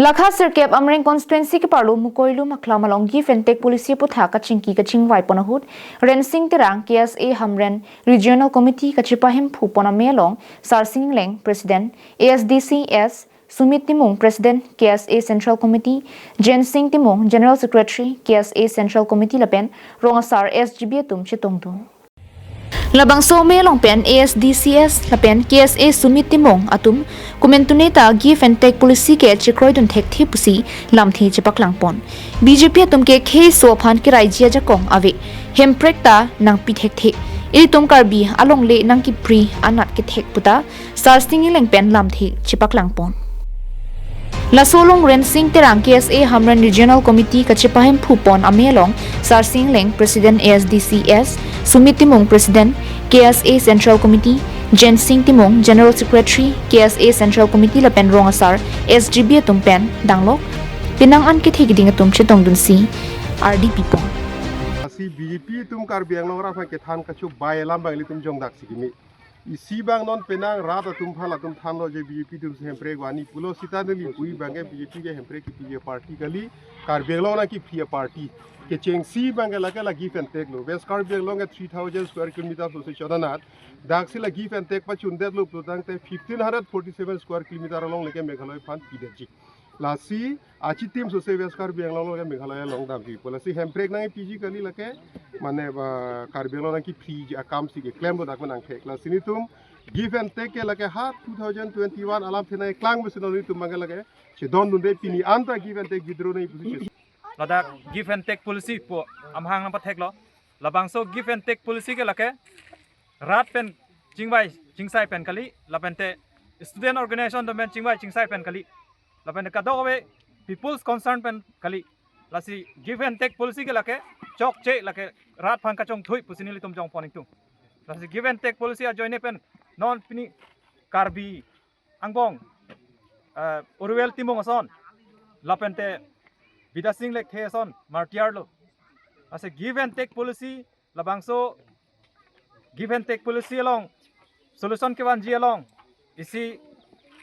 Lakha Sirkep Amring constituency ke parlu mukoilu makla malongi fentek polisi putha kachingki kaching wai ponahut rensing terang KSA Hamren Regional Committee kachipahim phu ponamelong sarsing leng President ASDC Sumit Timung President KSA Central Committee Jen Singh Timung General Secretary KSA Central Committee lapen rongasar SGB tum chitongdu Labang some long pen ASDCS lapen KSA Sumit Timung atum kumentuneta give and take policy ke chikroy dun thek thi pusi lam thi chipak langpon BJP atum ke khe so phan ki raijia jakong ave hemprekta nang pi thek thek iri tum karbi along le nang ki pri anat ke thek puta sarsing leng pen lam thi chipak langpon La solong rensing terang KSA Hamren Regional Committee kachipahim phupon amelong sarsing leng President ASDCS Sumit Timung President KSA Central Committee Jen Singh Timung General Secretary KSA Central Committee lapen rongasar SGB tumpen danglok pinangan ke thigiding atum chitong dunsi RDP pon asi BJP tum kar biang long ra ke than ka chu bai lam bang li tum jong dak sigimi isi bang non penang ra ta tum phala tum than lo je BJP tum se hempre gwani pulo sita ni pui bang ke BJP ke hempre ki PA party kali kar biang long na ki PA party ke cheng si bang la ka la give and take lo west kar biang long 3000 square kilometer so se chodanat dak si la give and take pa chun det lo product 1547 square kilometer long leke meghalaya fan pidji lasi achi tim so se west kar biang long ke meghalaya long dam ki pola si hempre na PG kali lake mane kar biang long ki PG akam si ke claim lo dak nang thek la sini tum give and take ke lake ha 2021 alam thena klang bus no tum mangal lake che don dun de pini anta give and take gidro nei position Ladak give and take policy po amhang na pathek lo labang so give and take policy ke lake rat pen chingbai chingsai pen kali lapente student organization do men chingbai chingsai pen kali lapente kadowe people's concern pen kali lasi give and take policy ke lake chok che lake rat phan ka chong thui pusini litum jong poning tu lasi give and take policy a join pen non pini karbi angbong urwel timong ason lapente Bidasing like Theson, Martiarlo. As a give and take policy, Labangso give and take policy along, solution Kivanji along. Isi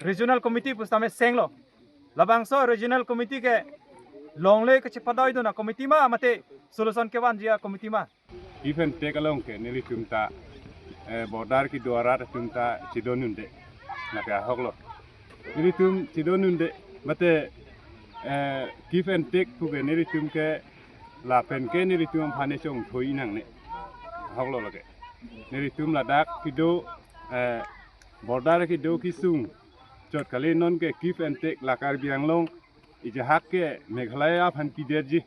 regional committee Pustame Senglo. Labangso regional committee ke long lake Chipadoy na committee ma mate solution Kivanji committee ma. Give and take along ke nili tumta bordar ki duara tumta chidonunde. Naka hoglo. Nili tum chidonunde mate give and take to ke neri tum ke lapen ke neri tum phane chong thoi nang ne hoglo lage neri tum ladak ki do border ki do ki sung chot kale non ke give and take lakar biang long ijahak ke meghalaya phan piderji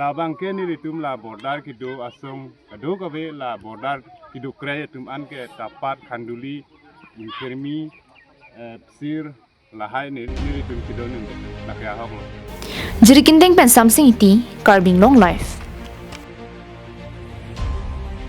labang ke neri tum la border ki do asong ado ka be la border ki do kray tum an ke tapat khanduli infermi sir lahai neri tum ki do nun la kya hoglo Jirikindeng pen something iti carbing long life